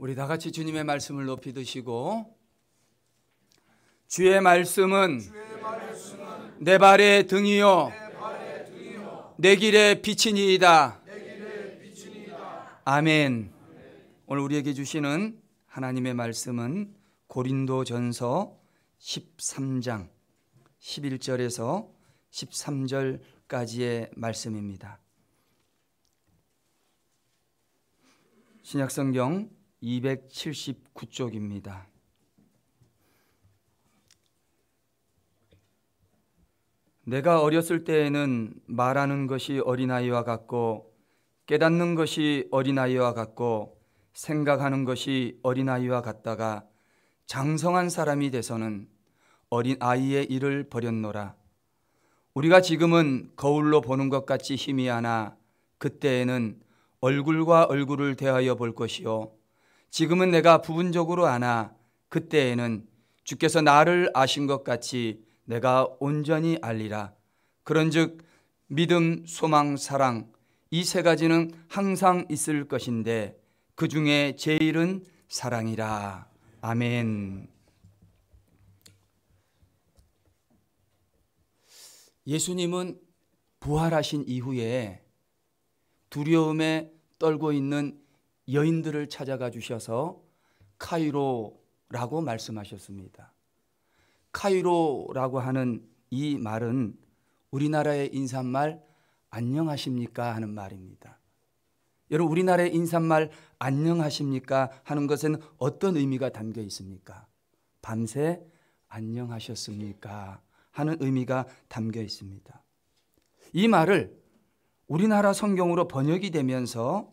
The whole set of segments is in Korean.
우리 다 같이 주님의 말씀을 높이 드시고, 주의 말씀은 내 발의 등이요 내 길의 빛이니이다. 아멘. 오늘 우리에게 주시는 하나님의 말씀은 고린도전서 13장 11절에서 13절까지의 말씀입니다. 신약성경 279쪽입니다. 내가 어렸을 때에는 말하는 것이 어린아이와 같고 깨닫는 것이 어린아이와 같고 생각하는 것이 어린아이와 같다가 장성한 사람이 돼서는 어린아이의 일을 버렸노라. 우리가 지금은 거울로 보는 것 같이 희미하나 그때에는 얼굴과 얼굴을 대하여 볼 것이요 지금은 내가 부분적으로 아나 그때에는 주께서 나를 아신 것 같이 내가 온전히 알리라. 그런즉 믿음, 소망, 사랑 이 세 가지는 항상 있을 것인데 그 중에 제일은 사랑이라. 아멘. 예수님은 부활하신 이후에 두려움에 떨고 있는 여인들을 찾아가 주셔서 카이로라고 말씀하셨습니다. 카이로라고 하는 이 말은 우리나라의 인사말 안녕하십니까 하는 말입니다. 여러분, 우리나라의 인사말 안녕하십니까 하는 것은 어떤 의미가 담겨 있습니까? 밤새 안녕하셨습니까 하는 의미가 담겨 있습니다. 이 말을 우리나라 성경으로 번역이 되면서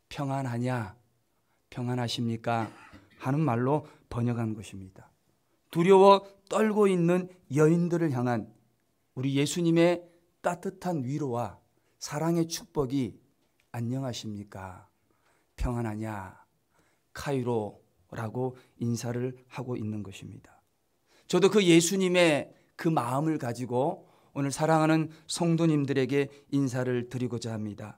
평안하냐, 평안하십니까 하는 말로 번역한 것입니다. 두려워 떨고 있는 여인들을 향한 우리 예수님의 따뜻한 위로와 사랑의 축복이 안녕하십니까, 평안하냐, 카이로라고 인사를 하고 있는 것입니다. 저도 그 예수님의 그 마음을 가지고 오늘 사랑하는 성도님들에게 인사를 드리고자 합니다.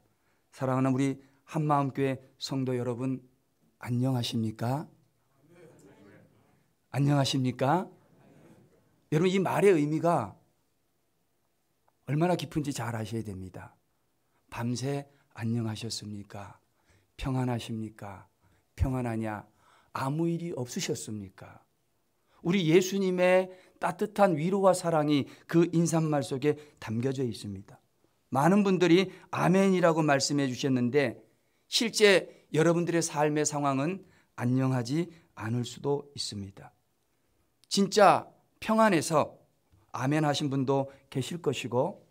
사랑하는 우리 한마음교회 성도 여러분, 안녕하십니까? 안녕하십니까? 여러분, 이 말의 의미가 얼마나 깊은지 잘 아셔야 됩니다. 밤새 안녕하셨습니까? 평안하십니까? 평안하냐? 아무 일이 없으셨습니까? 우리 예수님의 따뜻한 위로와 사랑이 그 인사말 속에 담겨져 있습니다. 많은 분들이 아멘이라고 말씀해 주셨는데 실제 여러분들의 삶의 상황은 안녕하지 않을 수도 있습니다. 진짜 평안해서 아멘 하신 분도 계실 것이고,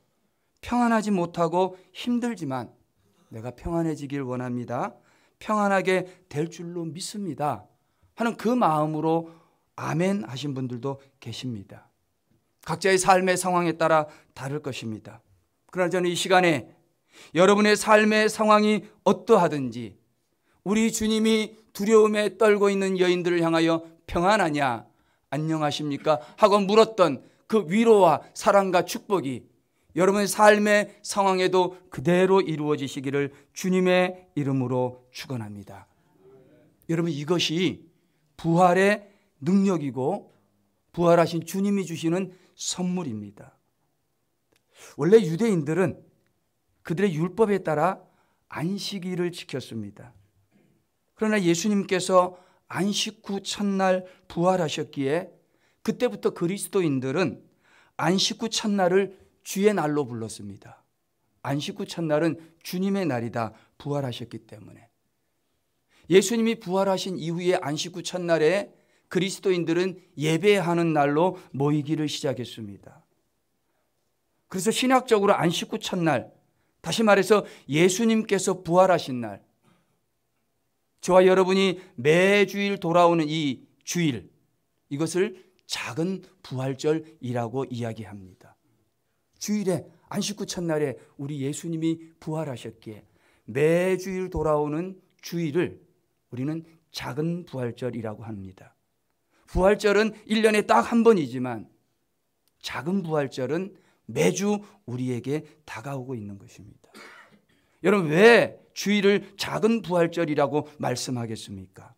평안하지 못하고 힘들지만 내가 평안해지길 원합니다, 평안하게 될 줄로 믿습니다 하는 그 마음으로 아멘 하신 분들도 계십니다. 각자의 삶의 상황에 따라 다를 것입니다. 그러나 저는 이 시간에 여러분의 삶의 상황이 어떠하든지 우리 주님이 두려움에 떨고 있는 여인들을 향하여 평안하냐, 안녕하십니까 하고 물었던 그 위로와 사랑과 축복이 여러분의 삶의 상황에도 그대로 이루어지시기를 주님의 이름으로 축원합니다. 여러분, 이것이 부활의 능력이고 부활하신 주님이 주시는 선물입니다. 원래 유대인들은 그들의 율법에 따라 안식일을 지켰습니다. 그러나 예수님께서 안식 후 첫날 부활하셨기에 그때부터 그리스도인들은 안식 후 첫날을 주의 날로 불렀습니다. 안식 후 첫날은 주님의 날이다, 부활하셨기 때문에. 예수님이 부활하신 이후에 안식 후 첫날에 그리스도인들은 예배하는 날로 모이기를 시작했습니다. 그래서 신학적으로 안식 후 첫날, 다시 말해서 예수님께서 부활하신 날, 저와 여러분이 매주일 돌아오는 이 주일, 이것을 작은 부활절이라고 이야기합니다. 주일에 안식 후 첫날에 우리 예수님이 부활하셨기에 매주일 돌아오는 주일을 우리는 작은 부활절이라고 합니다. 부활절은 1년에 딱 한 번이지만 작은 부활절은 매주 우리에게 다가오고 있는 것입니다. 여러분, 왜 주일을 작은 부활절이라고 말씀하겠습니까?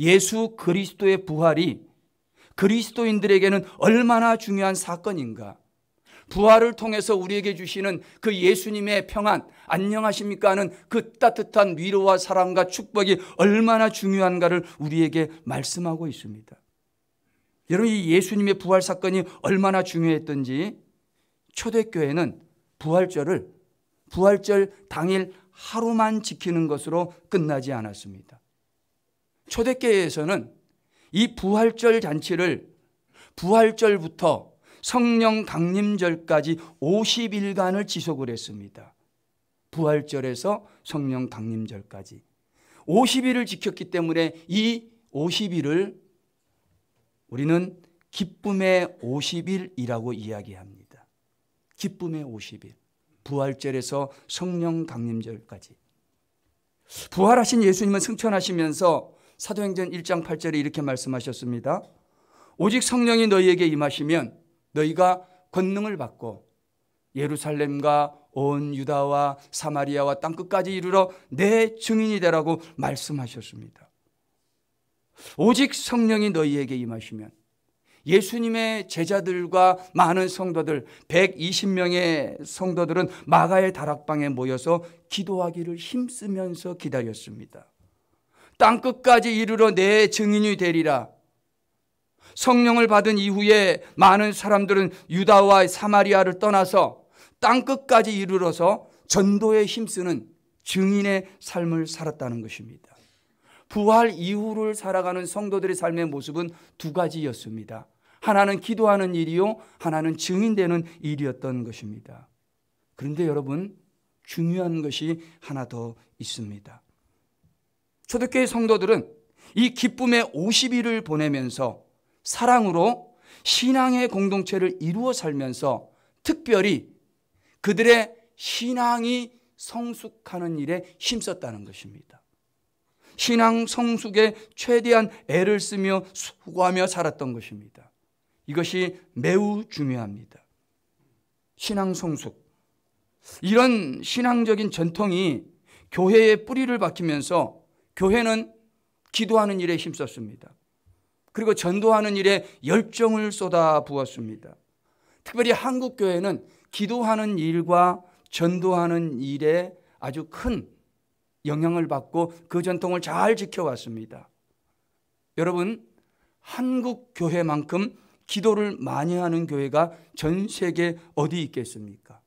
예수 그리스도의 부활이 그리스도인들에게는 얼마나 중요한 사건인가. 부활을 통해서 우리에게 주시는 그 예수님의 평안, 안녕하십니까 하는 그 따뜻한 위로와 사랑과 축복이 얼마나 중요한가를 우리에게 말씀하고 있습니다. 여러분, 이 예수님의 부활 사건이 얼마나 중요했던지 초대교회는 부활절 당일 하루만 지키는 것으로 끝나지 않았습니다. 초대교회에서는 이 부활절 잔치를 부활절부터 성령 강림절까지 50일간을 지속을 했습니다. 부활절에서 성령 강림절까지 50일을 지켰기 때문에 이 50일을 우리는 기쁨의 50일이라고 이야기합니다. 기쁨의 50일. 부활절에서 성령 강림절까지. 부활하신 예수님은 승천하시면서 사도행전 1장 8절에 이렇게 말씀하셨습니다. 오직 성령이 너희에게 임하시면 너희가 권능을 받고 예루살렘과 온 유다와 사마리아와 땅끝까지 이르러 내 증인이 되라고 말씀하셨습니다. 오직 성령이 너희에게 임하시면 예수님의 제자들과 많은 성도들 120명의 성도들은 마가의 다락방에 모여서 기도하기를 힘쓰면서 기다렸습니다. 땅끝까지 이르러 내 증인이 되리라. 성령을 받은 이후에 많은 사람들은 유다와 사마리아를 떠나서 땅끝까지 이르러서 전도에 힘쓰는 증인의 삶을 살았다는 것입니다. 부활 이후를 살아가는 성도들의 삶의 모습은 두 가지였습니다. 하나는 기도하는 일이요, 하나는 증인되는 일이었던 것입니다. 그런데 여러분, 중요한 것이 하나 더 있습니다. 초대교회 성도들은 이 기쁨의 50일을 보내면서 사랑으로 신앙의 공동체를 이루어 살면서 특별히 그들의 신앙이 성숙하는 일에 힘썼다는 것입니다. 신앙 성숙에 최대한 애를 쓰며 수고하며 살았던 것입니다. 이것이 매우 중요합니다. 신앙 성숙. 이런 신앙적인 전통이 교회의 뿌리를 박히면서 교회는 기도하는 일에 힘썼습니다. 그리고 전도하는 일에 열정을 쏟아 부었습니다. 특별히 한국 교회는 기도하는 일과 전도하는 일에 아주 큰 영향을 받고 그 전통을 잘 지켜왔습니다. 여러분, 한국 교회만큼 기도를 많이 하는 교회가 전 세계 어디 있겠습니까?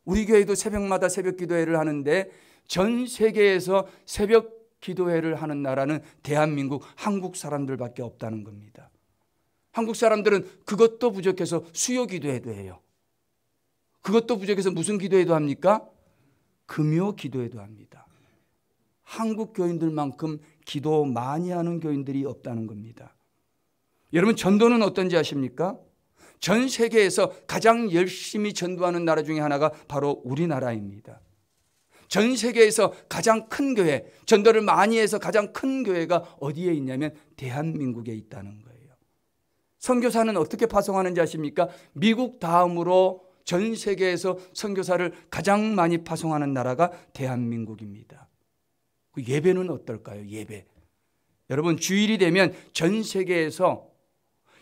우리 교회도 새벽마다 새벽 기도회를 하는데 전 세계에서 새벽 기도회를 하는 나라는 대한민국 한국 사람들밖에 없다는 겁니다. 한국 사람들은 그것도 부족해서 수요 기도회도 해요. 그것도 부족해서 무슨 기도회도 합니까? 금요 기도회도 합니다. 한국 교인들만큼 기도 많이 하는 교인들이 없다는 겁니다. 여러분, 전도는 어떤지 아십니까? 전 세계에서 가장 열심히 전도하는 나라 중에 하나가 바로 우리나라입니다. 전 세계에서 가장 큰 교회, 전도를 많이 해서 가장 큰 교회가 어디에 있냐면 대한민국에 있다는 거예요. 선교사는 어떻게 파송하는지 아십니까? 미국 다음으로 전 세계에서 선교사를 가장 많이 파송하는 나라가 대한민국입니다. 그 예배는 어떨까요? 예배. 여러분, 주일이 되면 전 세계에서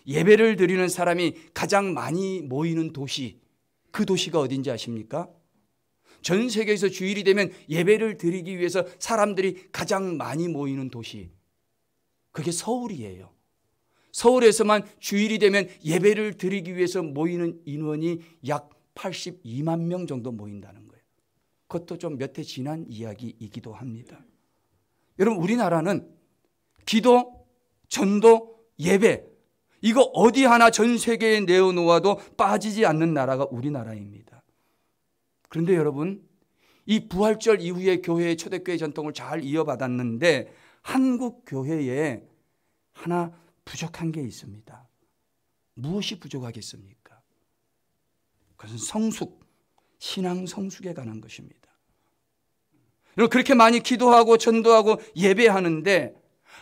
예배를 드리는 사람이 가장 많이 모이는 도시, 그 도시가 어딘지 아십니까? 전 세계에서 주일이 되면 예배를 드리기 위해서 사람들이 가장 많이 모이는 도시, 그게 서울이에요. 서울에서만 주일이 되면 예배를 드리기 위해서 모이는 인원이 약 82만 명 정도 모인다는 거예요. 그것도 좀 몇 해 지난 이야기이기도 합니다. 여러분, 우리나라는 기도, 전도, 예배, 이거 어디 하나 전 세계에 내어놓아도 빠지지 않는 나라가 우리나라입니다. 그런데 여러분, 이 부활절 이후에 교회의 초대교회 전통을 잘 이어받았는데 한국 교회에 하나 부족한 게 있습니다. 무엇이 부족하겠습니까? 그것은 성숙, 신앙 성숙에 관한 것입니다. 여러분, 그렇게 많이 기도하고 전도하고 예배하는데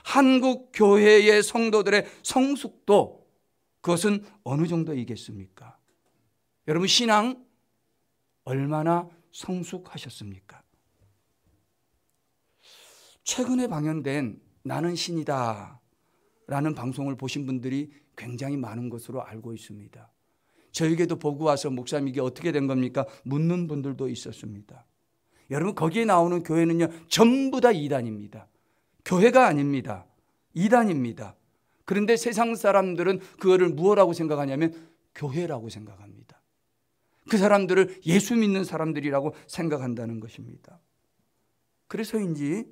한국 교회의 성도들의 성숙도 그것은 어느 정도이겠습니까? 여러분, 신앙 얼마나 성숙하셨습니까? 최근에 방영된 나는 신이다 라는 방송을 보신 분들이 굉장히 많은 것으로 알고 있습니다. 저에게도 보고 와서 목사님 이게 어떻게 된 겁니까? 묻는 분들도 있었습니다. 여러분 거기에 나오는 교회는요 전부 다 이단입니다. 교회가 아닙니다. 이단입니다. 그런데 세상 사람들은 그거를 무엇라고 생각하냐면 교회라고 생각합니다. 그 사람들을 예수 믿는 사람들이라고 생각한다는 것입니다. 그래서인지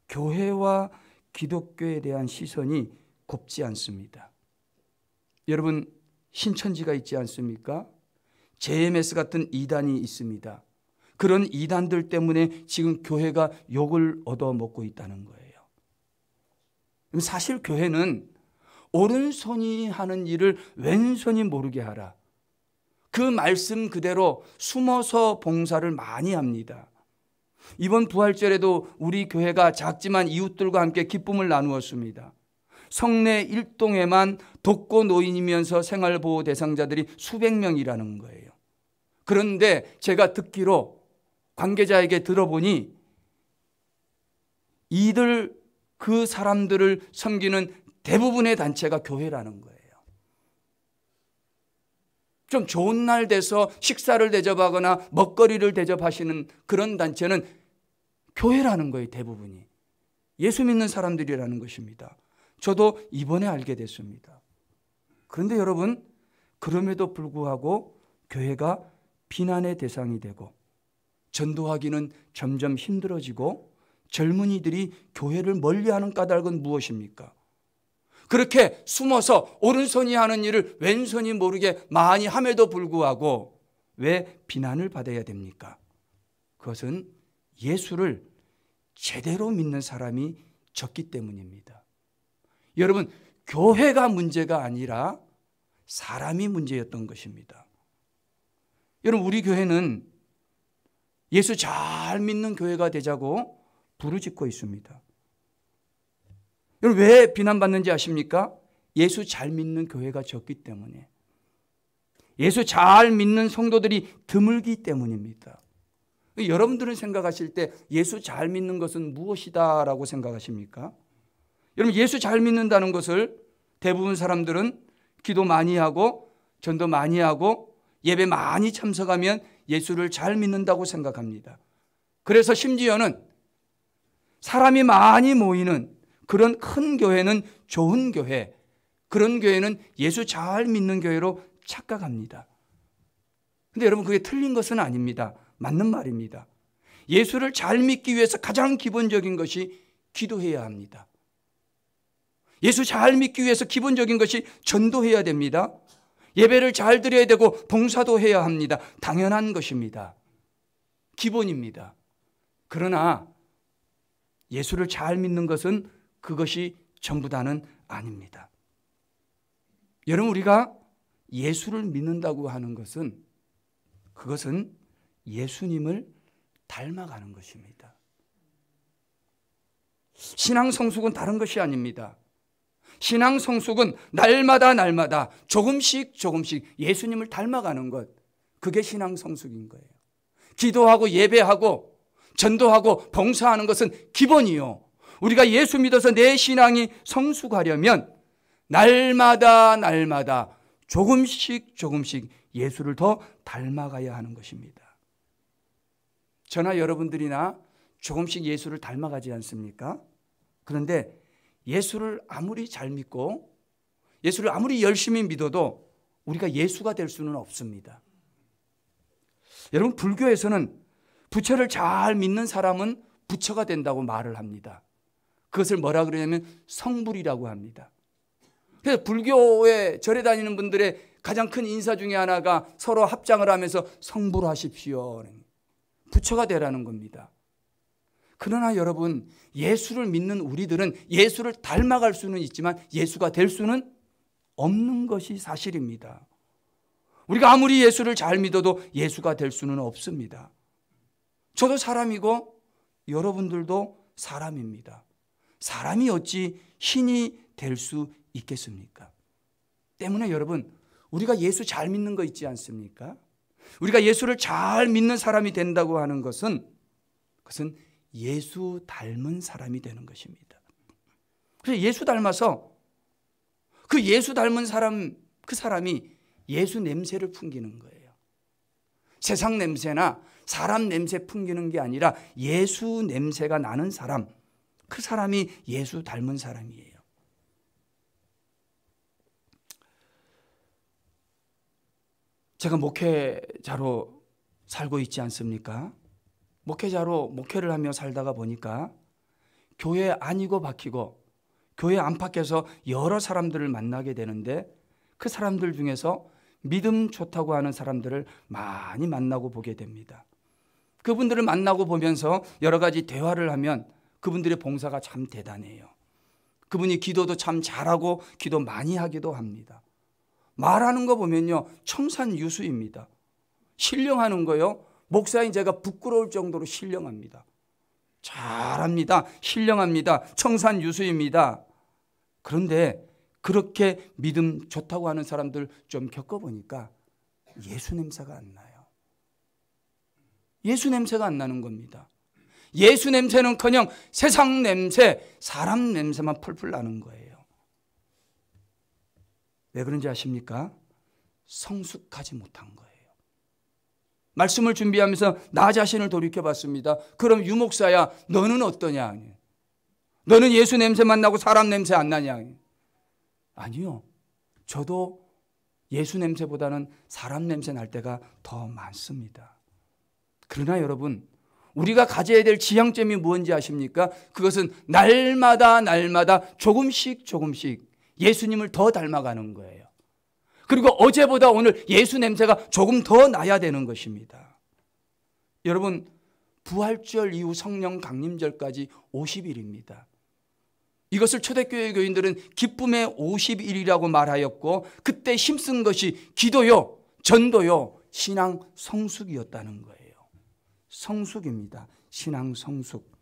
교회와 기독교에 대한 시선이 곱지 않습니다. 여러분 신천지가 있지 않습니까? JMS 같은 이단이 있습니다. 그런 이단들 때문에 지금 교회가 욕을 얻어먹고 있다는 거예요. 사실 교회는 오른손이 하는 일을 왼손이 모르게 하라. 그 말씀 그대로 숨어서 봉사를 많이 합니다. 이번 부활절에도 우리 교회가 작지만 이웃들과 함께 기쁨을 나누었습니다. 성내 일동에만 독거 노인이면서 생활보호 대상자들이 수백 명이라는 거예요. 그런데 제가 듣기로 관계자에게 들어보니 이들 그 사람들을 섬기는 대부분의 단체가 교회라는 거예요. 좀 좋은 날 돼서 식사를 대접하거나 먹거리를 대접하시는 그런 단체는 교회라는 거예요. 대부분이 예수 믿는 사람들이라는 것입니다. 저도 이번에 알게 됐습니다. 그런데 여러분 그럼에도 불구하고 교회가 비난의 대상이 되고 전도하기는 점점 힘들어지고 젊은이들이 교회를 멀리하는 까닭은 무엇입니까? 그렇게 숨어서 오른손이 하는 일을 왼손이 모르게 많이 함에도 불구하고 왜 비난을 받아야 됩니까? 그것은 예수를 제대로 믿는 사람이 적기 때문입니다. 여러분 교회가 문제가 아니라 사람이 문제였던 것입니다. 여러분 우리 교회는 예수 잘 믿는 교회가 되자고 부르짖고 있습니다. 여러분 왜 비난받는지 아십니까? 예수 잘 믿는 교회가 적기 때문에, 예수 잘 믿는 성도들이 드물기 때문입니다. 여러분들은 생각하실 때 예수 잘 믿는 것은 무엇이다 라고 생각하십니까? 여러분 예수 잘 믿는다는 것을 대부분 사람들은 기도 많이 하고 전도 많이 하고 예배 많이 참석하면 예수를 잘 믿는다고 생각합니다. 그래서 심지어는 사람이 많이 모이는 그런 큰 교회는 좋은 교회, 그런 교회는 예수 잘 믿는 교회로 착각합니다. 그런데 여러분 그게 틀린 것은 아닙니다. 맞는 말입니다. 예수를 잘 믿기 위해서 가장 기본적인 것이 기도해야 합니다. 예수 잘 믿기 위해서 기본적인 것이 전도해야 됩니다. 예배를 잘 드려야 되고 봉사도 해야 합니다. 당연한 것입니다. 기본입니다. 그러나 예수를 잘 믿는 것은 그것이 전부다는 아닙니다. 여러분 우리가 예수를 믿는다고 하는 것은 그것은 예수님을 닮아가는 것입니다. 신앙 성숙은 다른 것이 아닙니다. 신앙 성숙은 날마다 조금씩 예수님을 닮아가는 것, 그게 신앙 성숙인 거예요. 기도하고 예배하고 전도하고 봉사하는 것은 기본이요. 우리가 예수 믿어서 내 신앙이 성숙하려면 날마다 조금씩 예수를 더 닮아가야 하는 것입니다. 저나 여러분들이나 조금씩 예수를 닮아가지 않습니까? 그런데 예수를 아무리 잘 믿고 예수를 아무리 열심히 믿어도 우리가 예수가 될 수는 없습니다. 여러분 불교에서는 부처를 잘 믿는 사람은 부처가 된다고 말을 합니다. 그것을 뭐라 그러냐면 성불이라고 합니다. 그래서 불교에 절에 다니는 분들의 가장 큰 인사 중에 하나가 서로 합장을 하면서 성불하십시오. 부처가 되라는 겁니다. 그러나 여러분 예수를 믿는 우리들은 예수를 닮아갈 수는 있지만 예수가 될 수는 없는 것이 사실입니다. 우리가 아무리 예수를 잘 믿어도 예수가 될 수는 없습니다. 저도 사람이고 여러분들도 사람입니다. 사람이 어찌 신이 될 수 있겠습니까? 때문에 여러분 우리가 예수 잘 믿는 거 있지 않습니까? 우리가 예수를 잘 믿는 사람이 된다고 하는 것은 그것은 예수 닮은 사람이 되는 것입니다. 그래서 예수 닮아서 그 예수 닮은 사람, 그 사람이 예수 냄새를 풍기는 거예요. 세상 냄새나 사람 냄새 풍기는 게 아니라 예수 냄새가 나는 사람, 그 사람이 예수 닮은 사람이에요. 제가 목회자로 살고 있지 않습니까? 목회자로 목회를 하며 살다가 보니까 교회 안이고 박히고 교회 안팎에서 여러 사람들을 만나게 되는데 그 사람들 중에서 믿음 좋다고 하는 사람들을 많이 만나고 보게 됩니다. 그분들을 만나고 보면서 여러 가지 대화를 하면 그분들의 봉사가 참 대단해요. 그분이 기도도 참 잘하고 기도 많이 하기도 합니다. 말하는 거 보면요, 청산유수입니다. 신령하는 거요, 목사인 제가 부끄러울 정도로 신령합니다. 잘합니다. 신령합니다. 청산유수입니다. 그런데 그렇게 믿음 좋다고 하는 사람들 좀 겪어보니까 예수 냄새가 안 나요. 예수 냄새가 안 나는 겁니다. 예수 냄새는커녕 세상 냄새, 사람 냄새만 풀풀 나는 거예요. 왜 그런지 아십니까? 성숙하지 못한 거예요. 말씀을 준비하면서 나 자신을 돌이켜봤습니다. 그럼 유목사야, 너는 어떠냐? 너는 예수 냄새만 나고 사람 냄새 안 나냐? 아니요. 저도 예수 냄새보다는 사람 냄새 날 때가 더 많습니다. 그러나 여러분, 우리가 가져야 될 지향점이 무엇인지 아십니까? 그것은 날마다 조금씩 예수님을 더 닮아가는 거예요. 그리고 어제보다 오늘 예수 냄새가 조금 더 나야 되는 것입니다. 여러분, 부활절 이후 성령 강림절까지 50일입니다. 이것을 초대교회 교인들은 기쁨의 50일이라고 말하였고, 그때 힘쓴 것이 기도요, 전도요, 신앙 성숙이었다는 거예요. 성숙입니다. 신앙 성숙.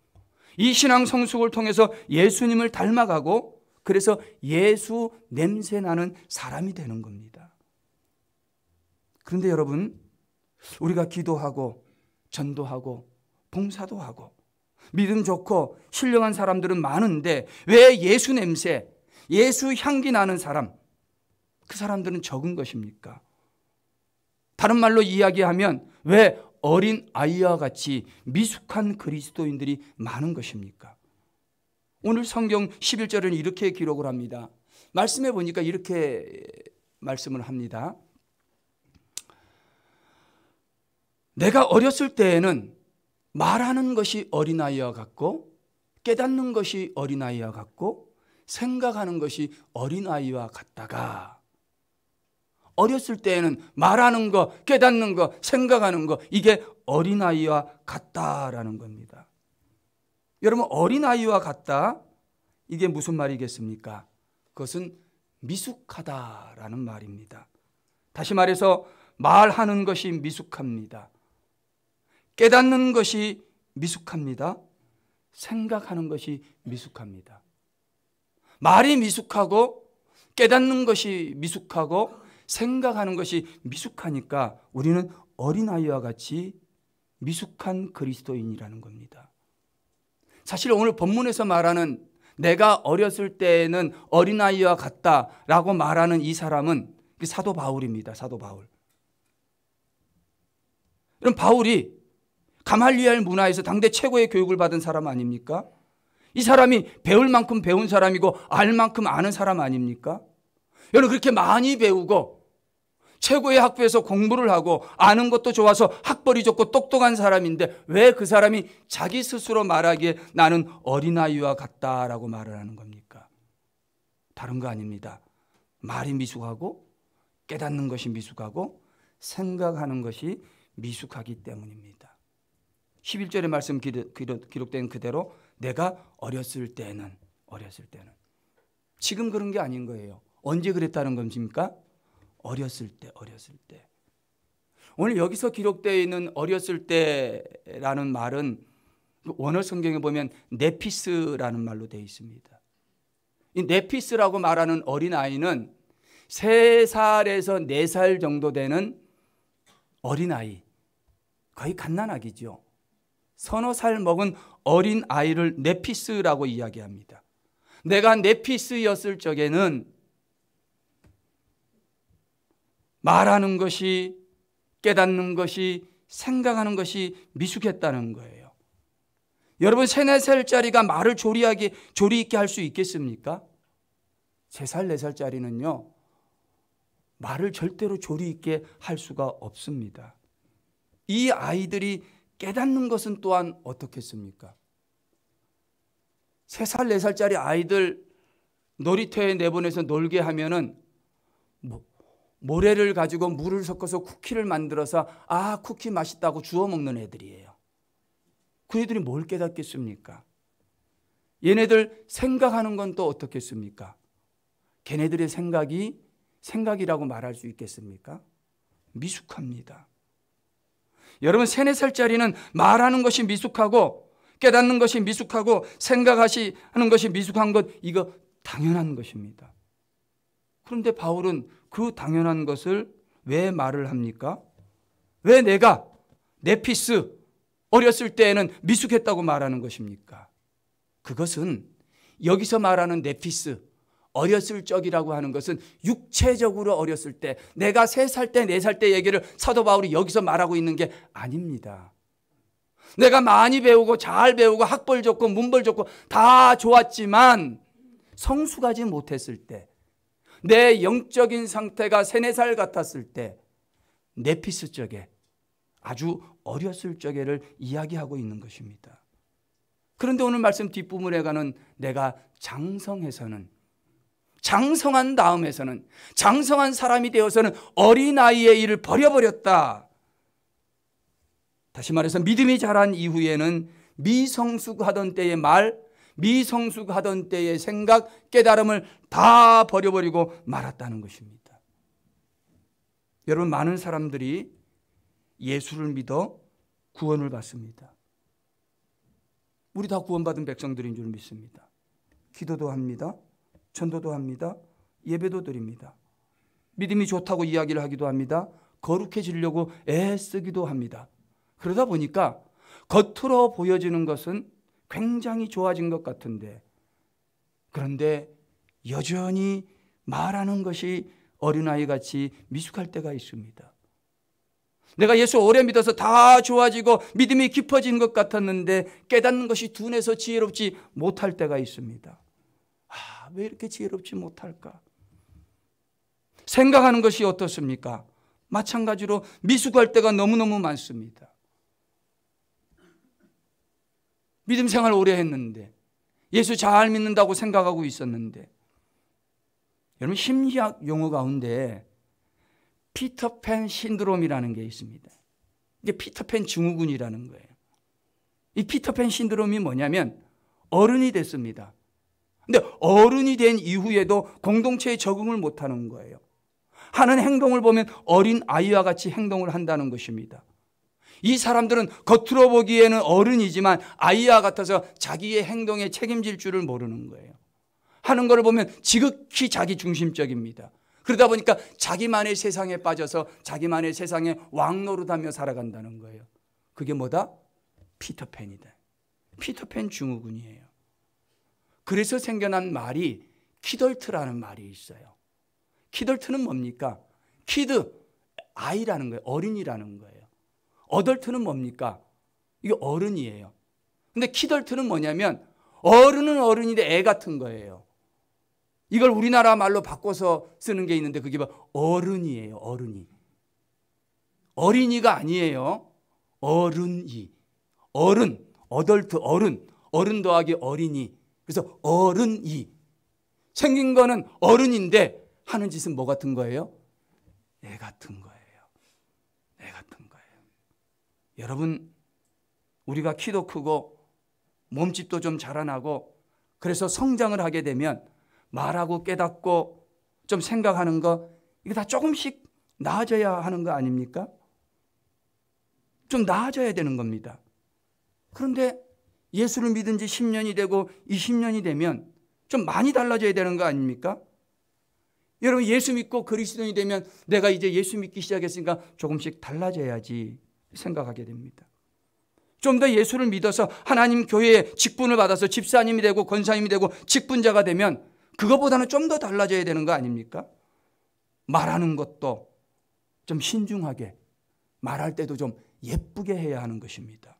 이 신앙 성숙을 통해서 예수님을 닮아가고, 그래서 예수 냄새 나는 사람이 되는 겁니다. 그런데 여러분, 우리가 기도하고 전도하고 봉사도 하고 믿음 좋고 신령한 사람들은 많은데 왜 예수 냄새, 예수 향기 나는 사람, 그 사람들은 적은 것입니까? 다른 말로 이야기하면 왜 어린 아이와 같이 미숙한 그리스도인들이 많은 것입니까? 오늘 성경 11절은 이렇게 기록을 합니다. 말씀해 보니까 이렇게 말씀을 합니다. 내가 어렸을 때에는 말하는 것이 어린아이와 같고 깨닫는 것이 어린아이와 같고 생각하는 것이 어린아이와 같다가, 어렸을 때에는 말하는 거, 깨닫는 거, 생각하는 거, 이게 어린아이와 같다라는 겁니다. 여러분, 어린아이와 같다, 이게 무슨 말이겠습니까? 그것은 미숙하다라는 말입니다. 다시 말해서 말하는 것이 미숙합니다. 깨닫는 것이 미숙합니다. 생각하는 것이 미숙합니다. 말이 미숙하고 깨닫는 것이 미숙하고 생각하는 것이 미숙하니까 우리는 어린아이와 같이 미숙한 그리스도인이라는 겁니다. 사실 오늘 본문에서 말하는 내가 어렸을 때에는 어린아이와 같다라고 말하는 이 사람은 사도 바울입니다. 사도 바울. 그럼 바울이 가말리엘 문화에서 당대 최고의 교육을 받은 사람 아닙니까? 이 사람이 배울 만큼 배운 사람이고 알 만큼 아는 사람 아닙니까? 여러분, 그렇게 많이 배우고 최고의 학부에서 공부를 하고 아는 것도 좋아서 학벌이 좋고 똑똑한 사람인데 왜 그 사람이 자기 스스로 말하기에 나는 어린아이와 같다라고 말을 하는 겁니까? 다른 거 아닙니다. 말이 미숙하고 깨닫는 것이 미숙하고 생각하는 것이 미숙하기 때문입니다. 11절의 말씀 기록된 그대로 내가 어렸을 때는 지금 그런 게 아닌 거예요. 언제 그랬다는 겁니까? 어렸을 때. 오늘 여기서 기록되어 있는 어렸을 때라는 말은 원어 성경에 보면 네피스라는 말로 되어 있습니다. 이 네피스라고 말하는 어린아이는 3살에서 4살 정도 되는 어린아이, 거의 갓난아기죠. 서너 살 먹은 어린아이를 네피스라고 이야기합니다. 내가 네피스였을 적에는 말하는 것이, 깨닫는 것이, 생각하는 것이 미숙했다는 거예요. 여러분 3, 4살짜리가 말을 조리 있게 할 수 있겠습니까? 3살, 4살짜리는요 말을 절대로 조리 있게 할 수가 없습니다. 이 아이들이 깨닫는 것은 또한 어떻겠습니까? 3살, 4살짜리 아이들 놀이터에 내보내서 놀게 하면은 모래를 가지고 물을 섞어서 쿠키를 만들어서 쿠키 맛있다고 주워 먹는 애들이에요. 그 애들이 뭘 깨닫겠습니까? 얘네들 생각하는 건 또 어떻겠습니까? 걔네들의 생각이라고 말할 수 있겠습니까? 미숙합니다. 여러분 3, 4살짜리는 말하는 것이 미숙하고 깨닫는 것이 미숙하고 생각하는 것이 미숙한 것, 이거 당연한 것입니다. 그런데 바울은 그 당연한 것을 왜 말을 합니까? 왜 내가 네피스 어렸을 때에는 미숙했다고 말하는 것입니까? 그것은 여기서 말하는 네피스 어렸을 적이라고 하는 것은 육체적으로 어렸을 때, 내가 3살 때 4살 때 얘기를 사도 바울이 여기서 말하고 있는 게 아닙니다. 내가 많이 배우고 잘 배우고 학벌 좋고 문벌 좋고 다 좋았지만 성숙하지 못했을 때, 내 영적인 상태가 3, 4살 같았을 때, 네피스 적에, 아주 어렸을 적에를 이야기하고 있는 것입니다. 그런데 오늘 말씀 뒷부분에 가는 내가 장성해서는, 장성한 다음에서는, 장성한 사람이 되어서는 어린아이의 일을 버려버렸다. 다시 말해서 믿음이 자란 이후에는 미성숙하던 때의 말, 미성숙하던 때의 생각, 깨달음을 다 버려버리고 말았다는 것입니다. 여러분, 많은 사람들이 예수를 믿어 구원을 받습니다. 우리 다 구원받은 백성들인 줄 믿습니다. 기도도 합니다. 전도도 합니다. 예배도 드립니다. 믿음이 좋다고 이야기를 하기도 합니다. 거룩해지려고 애쓰기도 합니다. 그러다 보니까 겉으로 보여지는 것은 굉장히 좋아진 것 같은데, 그런데 여전히 말하는 것이 어린아이같이 미숙할 때가 있습니다. 내가 예수 오래 믿어서 다 좋아지고 믿음이 깊어진 것 같았는데 깨닫는 것이 둔해서 지혜롭지 못할 때가 있습니다. 왜 이렇게 지혜롭지 못할까? 생각하는 것이 어떻습니까? 마찬가지로 미숙할 때가 너무너무 많습니다. 믿음 생활 오래 했는데, 예수 잘 믿는다고 생각하고 있었는데, 여러분 심리학 용어 가운데 피터팬 신드롬이라는 게 있습니다. 이게 피터팬 증후군이라는 거예요. 이 피터팬 신드롬이 뭐냐면 어른이 됐습니다. 근데 어른이 된 이후에도 공동체에 적응을 못하는 거예요. 하는 행동을 보면 어린 아이와 같이 행동을 한다는 것입니다. 이 사람들은 겉으로 보기에는 어른이지만 아이와 같아서 자기의 행동에 책임질 줄을 모르는 거예요. 하는 것을 보면 지극히 자기 중심적입니다. 그러다 보니까 자기만의 세상에 빠져서 자기만의 세상에 왕노릇하며 살아간다는 거예요. 그게 뭐다? 피터팬이다. 피터팬 증후군이에요. 그래서 생겨난 말이 키덜트라는 말이 있어요. 키덜트는 뭡니까? 키드, 아이라는 거예요. 어린이라는 거예요. 어덜트는 뭡니까? 이게 어른이에요. 근데 키덜트는 뭐냐면 어른은 어른인데 애 같은 거예요. 이걸 우리나라 말로 바꿔서 쓰는 게 있는데 그게 어른이에요. 어른이. 어린이가 아니에요. 어른이. 어른, 어덜트, 어른 더하기 어린이. 그래서 어른이. 생긴 거는 어른인데 하는 짓은 뭐 같은 거예요? 애 같은 거예요. 애 같은 거예요. 여러분, 우리가 키도 크고 몸집도 좀 자라나고 그래서 성장을 하게 되면 말하고 깨닫고 좀 생각하는 거, 이거 다 조금씩 나아져야 하는 거 아닙니까? 좀 나아져야 되는 겁니다. 그런데 예수를 믿은 지 10년이 되고 20년이 되면 좀 많이 달라져야 되는 거 아닙니까? 여러분, 예수 믿고 그리스도인이 되면 내가 이제 예수 믿기 시작했으니까 조금씩 달라져야지 생각하게 됩니다. 좀 더 예수를 믿어서 하나님 교회에 직분을 받아서 집사님이 되고 권사님이 되고 직분자가 되면 그거보다는 좀 더 달라져야 되는 거 아닙니까? 말하는 것도 좀 신중하게, 말할 때도 좀 예쁘게 해야 하는 것입니다.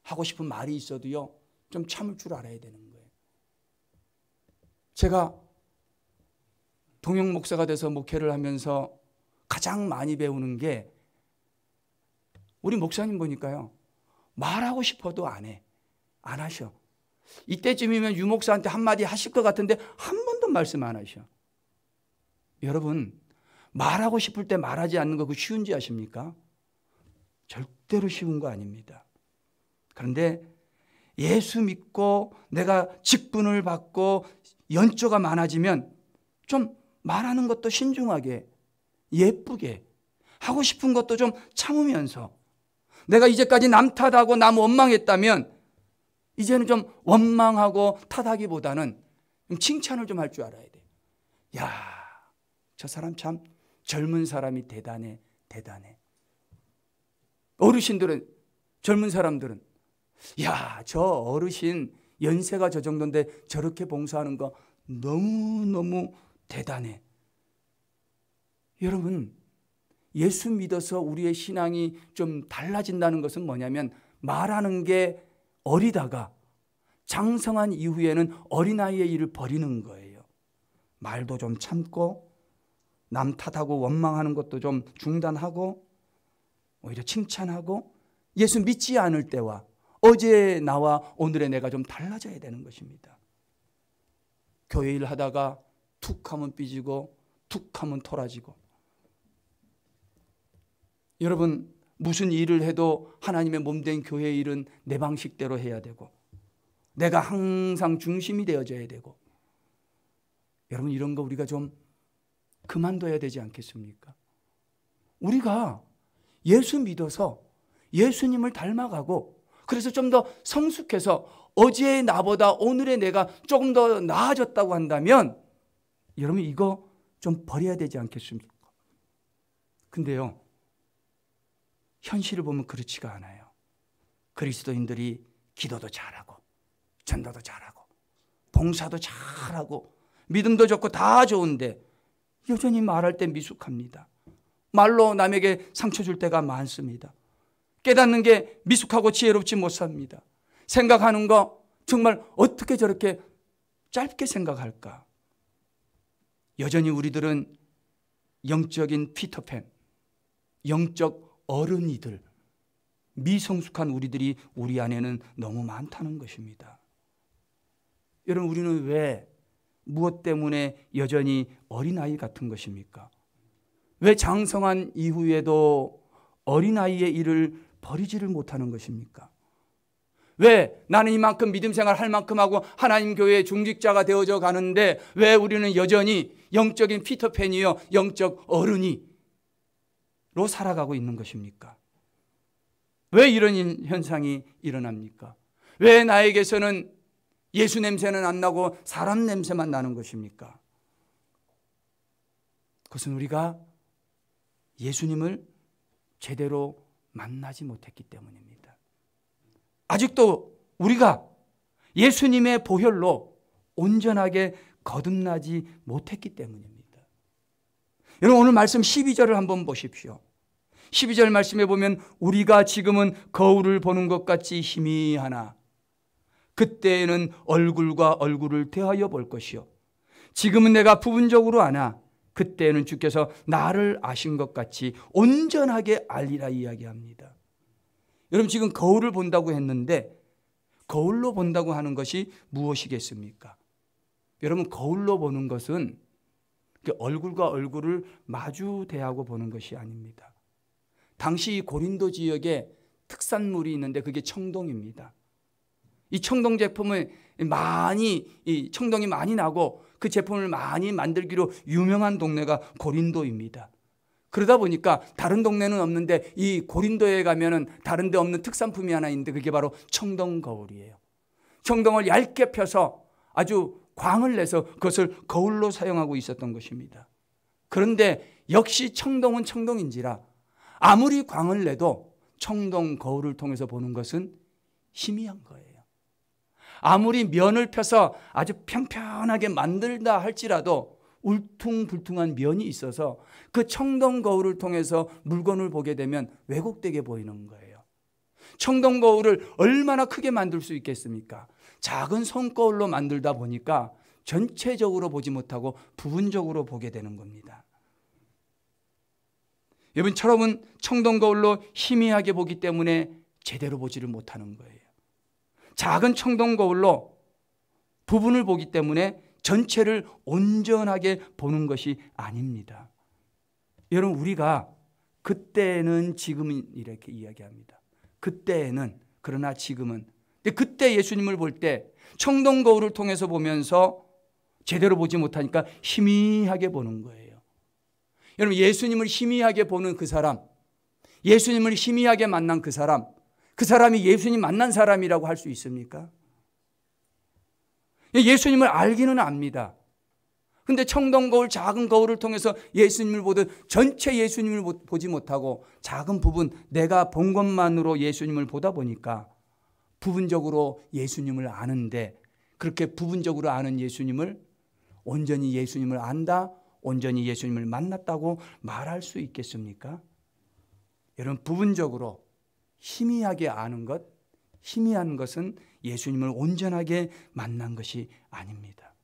하고 싶은 말이 있어도요, 좀 참을 줄 알아야 되는 거예요. 제가 동영 목사가 돼서 목회를 하면서 가장 많이 배우는 게, 우리 목사님 보니까요, 말하고 싶어도 안 해. 안 하셔. 이때쯤이면 유 목사한테 한마디 하실 것 같은데 한 번도 말씀 안 하셔. 여러분, 말하고 싶을 때 말하지 않는 거 그거 쉬운지 아십니까? 절대로 쉬운 거 아닙니다. 그런데 예수 믿고 내가 직분을 받고 연조가 많아지면 좀 말하는 것도 신중하게, 예쁘게, 하고 싶은 것도 좀 참으면서, 내가 이제까지 남 탓하고 남 원망했다면 이제는 좀 원망하고 탓하기보다는 칭찬을 좀 할 줄 알아야 돼. 야, 저 사람 참 젊은 사람이 대단해, 대단해. 어르신들은, 젊은 사람들은, 야, 저 어르신 연세가 저 정도인데 저렇게 봉사하는 거 너무너무 대단해. 여러분, 예수 믿어서 우리의 신앙이 좀 달라진다는 것은 뭐냐면, 말하는 게 어리다가 장성한 이후에는 어린아이의 일을 버리는 거예요. 말도 좀 참고, 남 탓하고 원망하는 것도 좀 중단하고, 오히려 칭찬하고, 예수 믿지 않을 때와 어제의 나와 오늘의 내가 좀 달라져야 되는 것입니다. 교회 일 하다가 툭 하면 삐지고 툭 하면 토라지고, 여러분, 무슨 일을 해도 하나님의 몸된 교회 일은 내 방식대로 해야 되고, 내가 항상 중심이 되어져야 되고, 여러분, 이런 거 우리가 좀 그만둬야 되지 않겠습니까? 우리가 예수 믿어서 예수님을 닮아가고, 그래서 좀 더 성숙해서 어제의 나보다 오늘의 내가 조금 더 나아졌다고 한다면, 여러분, 이거 좀 버려야 되지 않겠습니까? 근데요, 현실을 보면 그렇지가 않아요. 그리스도인들이 기도도 잘하고 전도도 잘하고 봉사도 잘하고 믿음도 좋고 다 좋은데 여전히 말할 때 미숙합니다. 말로 남에게 상처 줄 때가 많습니다. 깨닫는 게 미숙하고 지혜롭지 못합니다. 생각하는 거 정말 어떻게 저렇게 짧게 생각할까? 여전히 우리들은 영적인 피터팬, 영적 어른이들, 미성숙한 우리들이 우리 안에는 너무 많다는 것입니다. 여러분, 우리는 왜, 무엇 때문에 여전히 어린아이 같은 것입니까? 왜 장성한 이후에도 어린아이의 일을 버리지를 못하는 것입니까? 왜 나는 이만큼 믿음 생활 할 만큼 하고 하나님 교회의 중직자가 되어져 가는데 왜 우리는 여전히 영적인 피터팬이요, 영적 어른이 로 살아가고 있는 것입니까? 왜 이런 현상이 일어납니까? 왜 나에게서는 예수 냄새는 안 나고 사람 냄새만 나는 것입니까? 그것은 우리가 예수님을 제대로 만나지 못했기 때문입니다. 아직도 우리가 예수님의 보혈로 온전하게 거듭나지 못했기 때문입니다. 여러분, 오늘 말씀 12절을 한번 보십시오. 12절 말씀에 보면, 우리가 지금은 거울을 보는 것 같이 희미하나 그때에는 얼굴과 얼굴을 대하여 볼 것이요, 지금은 내가 부분적으로 아나 그때에는 주께서 나를 아신 것 같이 온전하게 알리라 이야기합니다. 여러분, 지금 거울을 본다고 했는데 거울로 본다고 하는 것이 무엇이겠습니까? 여러분, 거울로 보는 것은 얼굴과 얼굴을 마주 대하고 보는 것이 아닙니다. 당시 이 고린도 지역에 특산물이 있는데 그게 청동입니다. 이 청동 제품은 이 청동이 많이 나고 그 제품을 많이 만들기로 유명한 동네가 고린도입니다. 그러다 보니까 다른 동네는 없는데 이 고린도에 가면은 다른 데 없는 특산품이 하나 있는데 그게 바로 청동 거울이에요. 청동을 얇게 펴서 아주 광을 내서 그것을 거울로 사용하고 있었던 것입니다. 그런데 역시 청동은 청동인지라 아무리 광을 내도 청동 거울을 통해서 보는 것은 희미한 거예요. 아무리 면을 펴서 아주 평평하게 만들다 할지라도 울퉁불퉁한 면이 있어서 그 청동 거울을 통해서 물건을 보게 되면 왜곡되게 보이는 거예요. 청동 거울을 얼마나 크게 만들 수 있겠습니까? 작은 손거울로 만들다 보니까 전체적으로 보지 못하고 부분적으로 보게 되는 겁니다. 여러분처럼은 청동 거울로 희미하게 보기 때문에 제대로 보지를 못하는 거예요. 작은 청동 거울로 부분을 보기 때문에 전체를 온전하게 보는 것이 아닙니다. 여러분, 우리가 그때는 지금은 이렇게 이야기합니다. 그때는, 그러나 지금은. 근데 그때 예수님을 볼 때 청동 거울을 통해서 보면서 제대로 보지 못하니까 희미하게 보는 거예요. 여러분, 예수님을 희미하게 보는 그 사람, 예수님을 희미하게 만난 그 사람이 예수님 만난 사람이라고 할 수 있습니까? 예수님을 알기는 압니다. 근데 청동 거울, 작은 거울을 통해서 예수님을 보듯 전체 예수님을 보지 못하고 작은 부분, 내가 본 것만으로 예수님을 보다 보니까 부분적으로 예수님을 아는데, 그렇게 부분적으로 아는 예수님을 온전히 예수님을 안다, 온전히 예수님을 만났다고 말할 수 있겠습니까? 여러분, 부분적으로 희미하게 아는 것, 희미한 것은 예수님을 온전하게 만난 것이 아닙니다.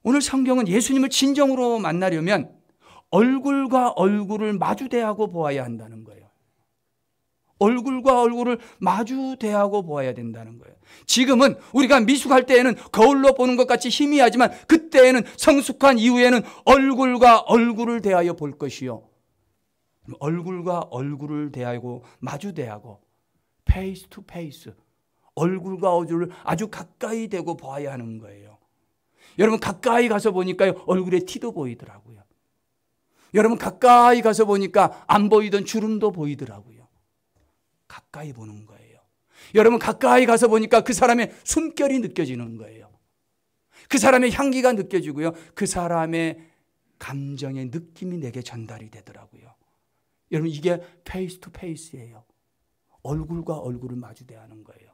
오늘 성경은 예수님을 진정으로 만나려면 얼굴과 얼굴을 마주대하고 보아야 한다는 거예요. 얼굴과 얼굴을 마주대하고 보아야 된다는 거예요. 지금은 우리가 미숙할 때에는 거울로 보는 것 같이 희미하지만 그때에는 성숙한 이후에는 얼굴과 얼굴을 대하여 볼 것이요, 얼굴과 얼굴을 대하고 마주대하고 페이스 투 페이스, 얼굴과 얼굴을 아주 가까이 대고 봐야 하는 거예요. 여러분, 가까이 가서 보니까 얼굴에 티도 보이더라고요. 여러분, 가까이 가서 보니까 안 보이던 주름도 보이더라고요. 가까이 보는 거예요. 여러분, 가까이 가서 보니까 그 사람의 숨결이 느껴지는 거예요. 그 사람의 향기가 느껴지고요, 그 사람의 감정의 느낌이 내게 전달이 되더라고요. 여러분, 이게 페이스 투 페이스예요. 얼굴과 얼굴을 마주대하는 거예요.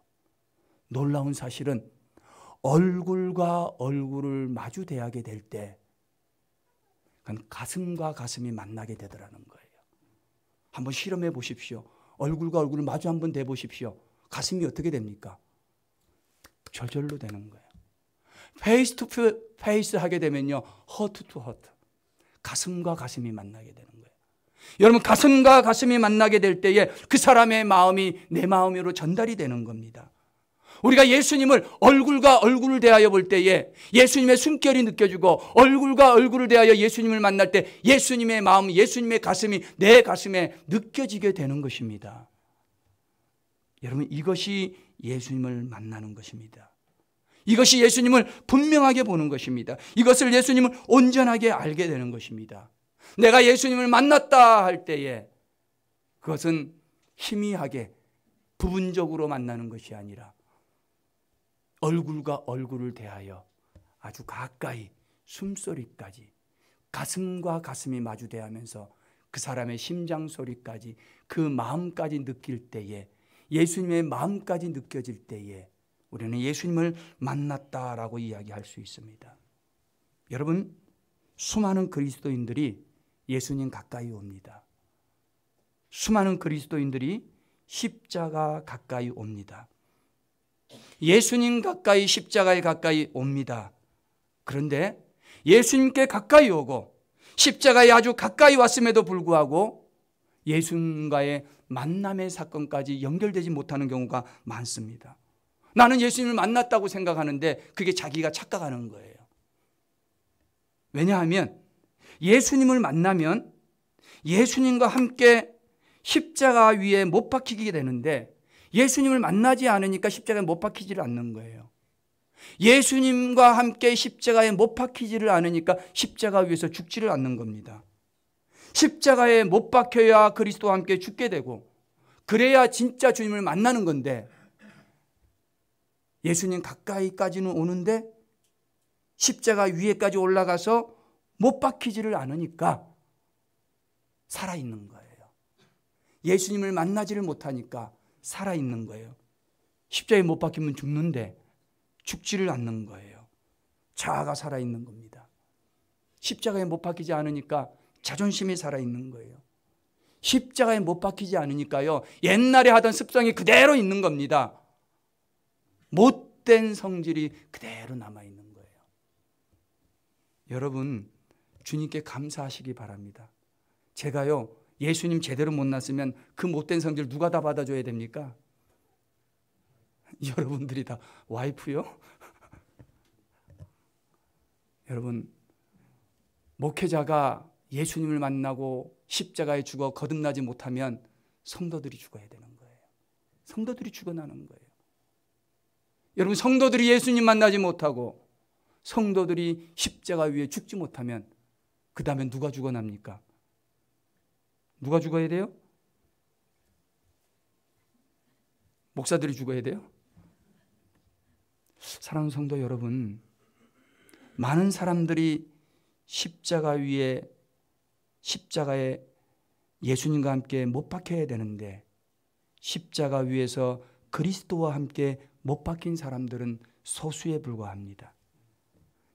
놀라운 사실은 얼굴과 얼굴을 마주대하게 될 때 가슴과 가슴이 만나게 되더라는 거예요. 한번 실험해 보십시오. 얼굴과 얼굴을 마주 한번 대 보십시오. 가슴이 어떻게 됩니까? 저절로 되는 거예요. 페이스 투 페이스 하게 되면요, 허트 투 허트, 가슴과 가슴이 만나게 되는 거예요. 여러분, 가슴과 가슴이 만나게 될 때에 그 사람의 마음이 내 마음으로 전달이 되는 겁니다. 우리가 예수님을 얼굴과 얼굴을 대하여 볼 때에 예수님의 숨결이 느껴지고, 얼굴과 얼굴을 대하여 예수님을 만날 때 예수님의 마음, 예수님의 가슴이 내 가슴에 느껴지게 되는 것입니다. 여러분, 이것이 예수님을 만나는 것입니다. 이것이 예수님을 분명하게 보는 것입니다. 이것을 예수님을 온전하게 알게 되는 것입니다. 내가 예수님을 만났다 할 때에 그것은 희미하게 부분적으로 만나는 것이 아니라 얼굴과 얼굴을 대하여 아주 가까이 숨소리까지, 가슴과 가슴이 마주대하면서 그 사람의 심장 소리까지, 그 마음까지 느낄 때에, 예수님의 마음까지 느껴질 때에 우리는 예수님을 만났다라고 이야기할 수 있습니다. 여러분, 수많은 그리스도인들이 예수님 가까이 옵니다. 수많은 그리스도인들이 십자가 가까이 옵니다. 예수님 가까이, 십자가에 가까이 옵니다. 그런데 예수님께 가까이 오고 십자가에 아주 가까이 왔음에도 불구하고 예수님과의 만남의 사건까지 연결되지 못하는 경우가 많습니다. 나는 예수님을 만났다고 생각하는데 그게 자기가 착각하는 거예요. 왜냐하면 예수님을 만나면 예수님과 함께 십자가 위에 못 박히게 되는데 예수님을 만나지 않으니까 십자가에 못 박히지를 않는 거예요. 예수님과 함께 십자가에 못 박히지를 않으니까 십자가 위에서 죽지를 않는 겁니다. 십자가에 못 박혀야 그리스도와 함께 죽게 되고, 그래야 진짜 주님을 만나는 건데, 예수님 가까이까지는 오는데 십자가 위에까지 올라가서 못 박히지를 않으니까 살아있는 거예요. 예수님을 만나지를 못하니까 살아있는 거예요. 십자가에 못 박히면 죽는데 죽지를 않는 거예요. 자아가 살아있는 겁니다. 십자가에 못 박히지 않으니까 자존심이 살아있는 거예요. 십자가에 못 박히지 않으니까요, 옛날에 하던 습성이 그대로 있는 겁니다. 못된 성질이 그대로 남아있는 거예요. 여러분, 주님께 감사하시기 바랍니다. 제가요, 예수님 제대로 못 났으면 그 못된 성질 누가 다 받아줘야 됩니까? 여러분들이 다. 와이프요? 여러분, 목회자가 예수님을 만나고 십자가에 죽어 거듭나지 못하면 성도들이 죽어야 되는 거예요. 성도들이 죽어나는 거예요. 여러분, 성도들이 예수님 만나지 못하고 성도들이 십자가 위에 죽지 못하면 그 다음에 누가 죽어납니까? 누가 죽어야 돼요? 목사들이 죽어야 돼요? 사랑하는 성도 여러분, 많은 사람들이 십자가에 예수님과 함께 못 박혀야 되는데 십자가 위에서 그리스도와 함께 못 박힌 사람들은 소수에 불과합니다.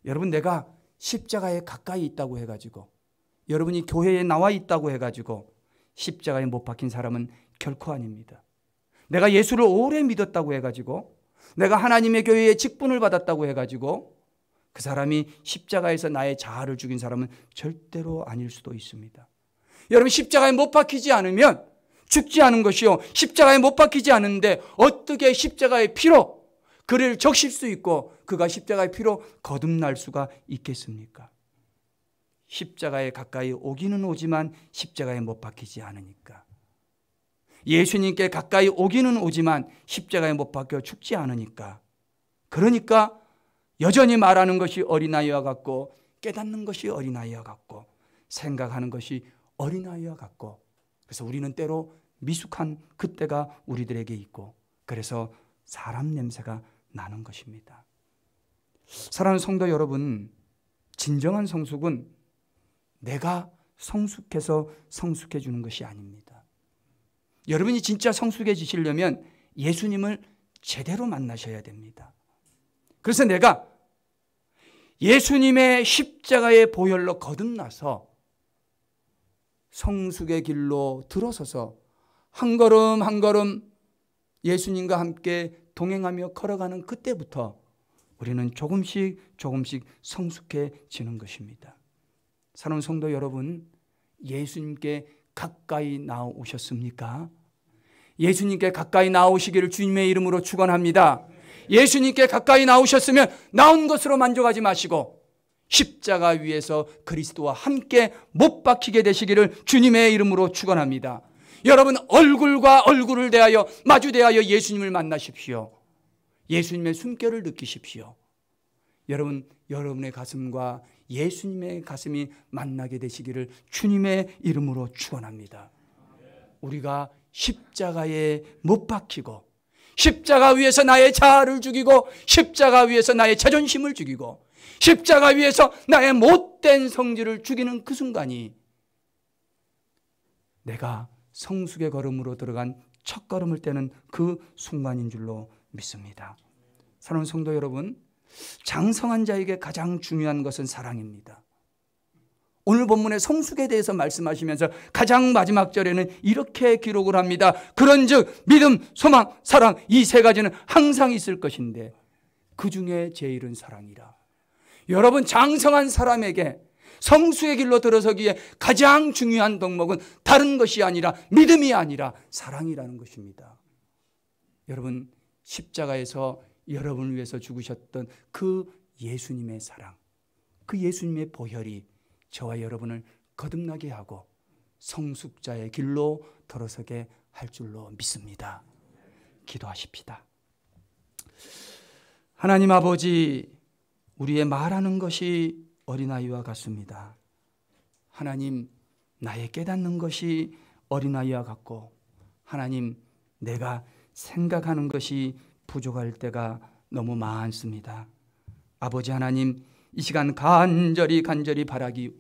여러분, 내가 십자가에 가까이 있다고 해가지고, 여러분이 교회에 나와 있다고 해가지고 십자가에 못 박힌 사람은 결코 아닙니다. 내가 예수를 오래 믿었다고 해가지고, 내가 하나님의 교회에 직분을 받았다고 해가지고 그 사람이 십자가에서 나의 자아를 죽인 사람은 절대로 아닐 수도 있습니다. 여러분, 십자가에 못 박히지 않으면 죽지 않은 것이요, 십자가에 못 박히지 않은데 어떻게 십자가의 피로 그를 적실 수 있고 그가 십자가의 피로 거듭날 수가 있겠습니까? 십자가에 가까이 오기는 오지만 십자가에 못 박히지 않으니까. 예수님께 가까이 오기는 오지만 십자가에 못 박혀 죽지 않으니까. 그러니까 여전히 말하는 것이 어린아이와 같고, 깨닫는 것이 어린아이와 같고, 생각하는 것이 어린아이와 같고, 그래서 우리는 때로 미숙한 그때가 우리들에게 있고, 그래서 사람 냄새가 나는 것입니다. 사랑하는 성도 여러분, 진정한 성숙은 내가 성숙해서 성숙해지는 것이 아닙니다. 여러분이 진짜 성숙해지시려면 예수님을 제대로 만나셔야 됩니다. 그래서 내가 예수님의 십자가의 보혈로 거듭나서 성숙의 길로 들어서서 한 걸음 한 걸음 예수님과 함께 동행하며 걸어가는 그때부터 우리는 조금씩 성숙해지는 것입니다. 사랑하는 성도 여러분, 예수님께 가까이 나오셨습니까? 예수님께 가까이 나오시기를 주님의 이름으로 축원합니다. 예수님께 가까이 나오셨으면 나온 것으로 만족하지 마시고 십자가 위에서 그리스도와 함께 못 박히게 되시기를 주님의 이름으로 축원합니다. 여러분, 얼굴과 얼굴을 대하여 마주대하여 예수님을 만나십시오. 예수님의 숨결을 느끼십시오. 여러분, 여러분의 가슴과 예수님의 가슴이 만나게 되시기를 주님의 이름으로 축원합니다. 우리가 십자가에 못 박히고 십자가 위에서 나의 자아를 죽이고 십자가 위에서 나의 자존심을 죽이고 십자가 위에서 나의 못된 성질을 죽이는 그 순간이 내가 성숙의 걸음으로 들어간 첫 걸음을 떼는 그 순간인 줄로 믿습니다. 사랑하는 성도 여러분, 장성한 자에게 가장 중요한 것은 사랑입니다. 오늘 본문의 성숙에 대해서 말씀하시면서 가장 마지막 절에는 이렇게 기록을 합니다. 그런즉 믿음, 소망, 사랑, 이 세 가지는 항상 있을 것인데 그 중에 제일은 사랑이라. 여러분, 장성한 사람에게 성숙의 길로 들어서기에 가장 중요한 덕목은 다른 것이 아니라, 믿음이 아니라 사랑이라는 것입니다. 여러분, 십자가에서 여러분을 위해서 죽으셨던 그 예수님의 사랑, 그 예수님의 보혈이 저와 여러분을 거듭나게 하고 성숙자의 길로 들어서게 할 줄로 믿습니다. 기도하십시다. 하나님 아버지, 우리의 말하는 것이 어린아이와 같습니다. 하나님, 나의 깨닫는 것이 어린아이와 같고, 하나님, 내가 생각하는 것이 부족할 때가 너무 많습니다. 아버지 하나님, 이 시간 간절히 바라기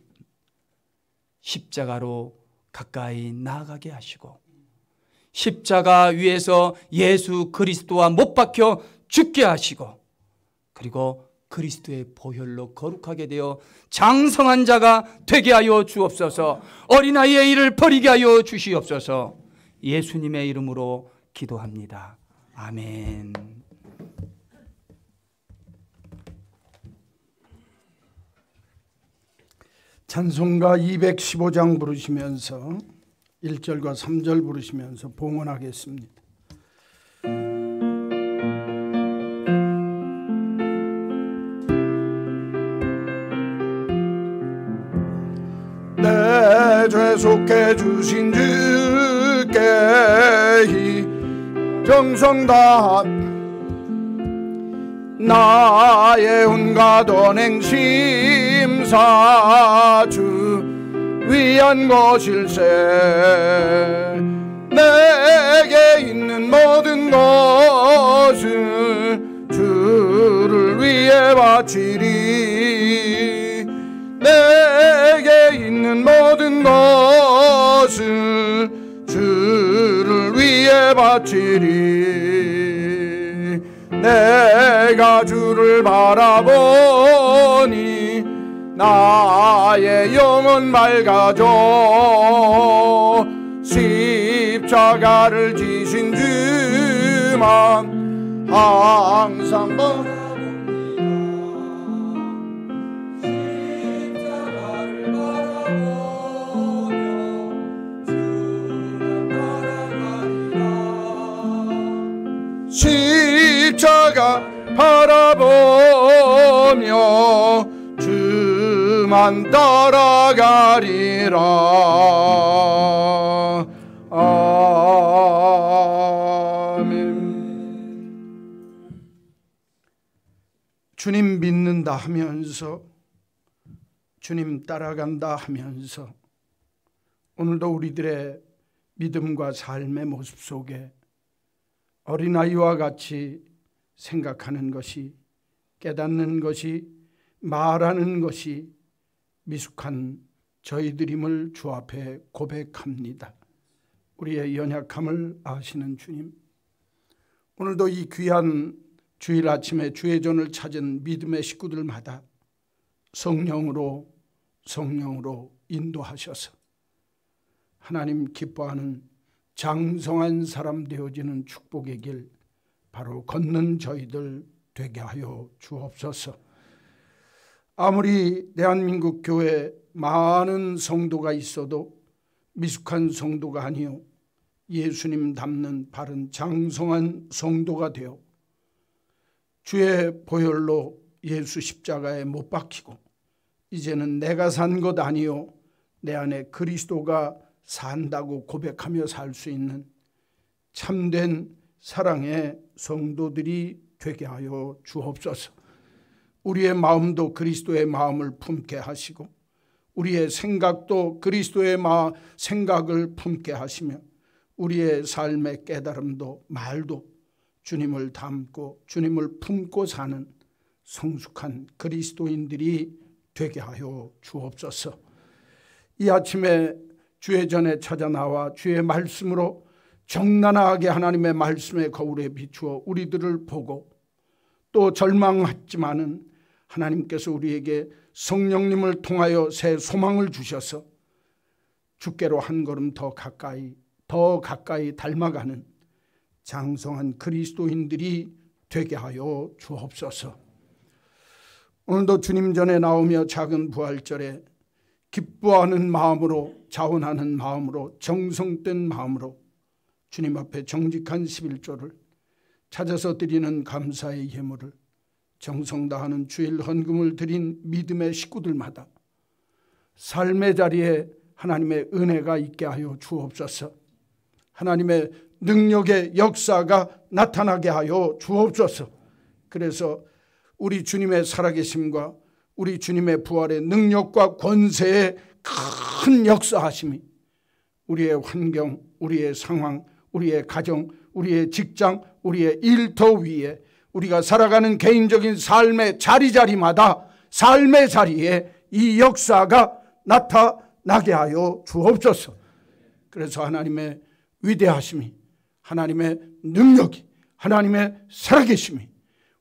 십자가로 가까이 나아가게 하시고 십자가 위에서 예수 그리스도와 못 박혀 죽게 하시고, 그리고 그리스도의 보혈로 거룩하게 되어 장성한 자가 되게 하여 주옵소서. 어린아이의 일을 버리게 하여 주시옵소서. 예수님의 이름으로 기도합니다. 아멘. 찬송가 215장 부르시면서 1절과 3절 부르시면서 봉헌하겠습니다. 내 죄 속해 주신 주께 정성 다한 나의 온갖 언행심사 주 위한 것일세. 내게 있는 모든 것을 주를 위해 바치리. 내게 있는 모든 것을 주를 위해 바치리. 내가 주를 바라보니 나의 영혼 맑아져. 십자가를 지신 주만 항상 십자가 바라보며 주만 따라가리라. 아멘. 주님 믿는다 하면서, 주님 따라간다 하면서 오늘도 우리들의 믿음과 삶의 모습 속에 어린아이와 같이 생각하는 것이, 깨닫는 것이, 말하는 것이 미숙한 저희들임을 주 앞에 고백합니다. 우리의 연약함을 아시는 주님, 오늘도 이 귀한 주일 아침에 주의 전을 찾은 믿음의 식구들마다 성령으로 인도하셔서 하나님 기뻐하는 장성한 사람 되어지는 축복의 길 바로 걷는 저희들 되게 하여 주옵소서. 아무리 대한민국 교회 많은 성도가 있어도 미숙한 성도가 아니요 예수님 닮는 바른 장성한 성도가 되어 주의 보혈로 예수 십자가에 못 박히고 이제는 내가 산 것 아니요 내 안에 그리스도가 산다고 고백하며 살 수 있는 참된 사랑의 성도들이 되게 하여 주옵소서. 우리의 마음도 그리스도의 마음을 품게 하시고 우리의 생각도 그리스도의 생각을 품게 하시며 우리의 삶의 깨달음도 말도 주님을 닮고 주님을 품고 사는 성숙한 그리스도인들이 되게 하여 주옵소서. 이 아침에 주의 전에 찾아 나와 주의 말씀으로 정나나하게 하나님의 말씀의 거울에 비추어 우리들을 보고 또 절망했지만은 하나님께서 우리에게 성령님을 통하여 새 소망을 주셔서 주께로 한 걸음 더 가까이 닮아가는 장성한 그리스도인들이 되게 하여 주옵소서. 오늘도 주님 전에 나오며 작은 부활절에 기뻐하는 마음으로, 자원하는 마음으로, 정성된 마음으로 주님 앞에 정직한 11조를 찾아서 드리는 감사의 예물을 정성 다하는 주일 헌금을 드린 믿음의 식구들마다 삶의 자리에 하나님의 은혜가 있게 하여 주옵소서. 하나님의 능력의 역사가 나타나게 하여 주옵소서. 그래서 우리 주님의 살아계심과 우리 주님의 부활의 능력과 권세의 큰 역사하심이 우리의 환경, 우리의 상황, 우리의 가정, 우리의 직장, 우리의 일터 위에 우리가 살아가는 개인적인 삶의 자리마다 삶의 자리에 이 역사가 나타나게 하여 주옵소서. 그래서 하나님의 위대하심이 하나님의 능력이, 하나님의 살아계심이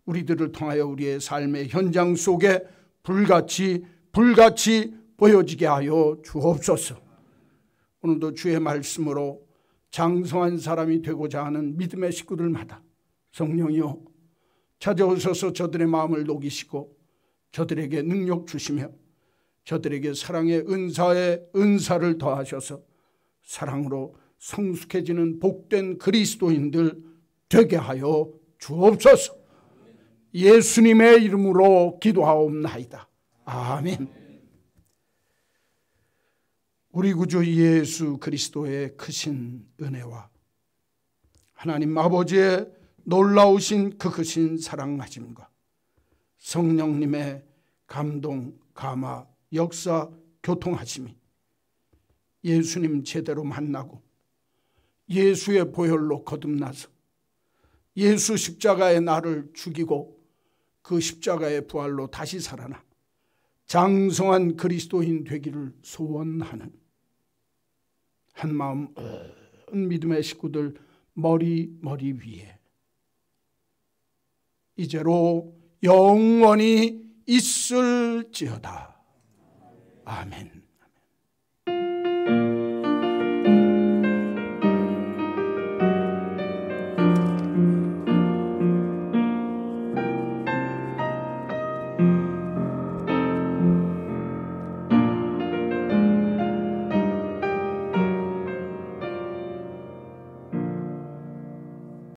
우리들을 통하여 우리의 삶의 현장 속에 불같이 보여지게 하여 주옵소서. 오늘도 주의 말씀으로 장성한 사람이 되고자 하는 믿음의 식구들마다 성령이여 찾아오셔서 저들의 마음을 녹이시고 저들에게 능력 주시며 저들에게 사랑의 은사를 더하셔서 사랑으로 성숙해지는 복된 그리스도인들 되게 하여 주옵소서. 예수님의 이름으로 기도하옵나이다. 아멘. 우리 구주 예수 그리스도의 크신 은혜와 하나님 아버지의 놀라우신 그 크신 사랑하심과 성령님의 감동, 감화, 역사, 교통하심이 예수님 제대로 만나고 예수의 보혈로 거듭나서 예수 십자가의 나를 죽이고 그 십자가의 부활로 다시 살아나 장성한 그리스도인 되기를 소원하는 한마음 믿음의 식구들 머리 위에 이제로 영원히 있을지어다. 아멘.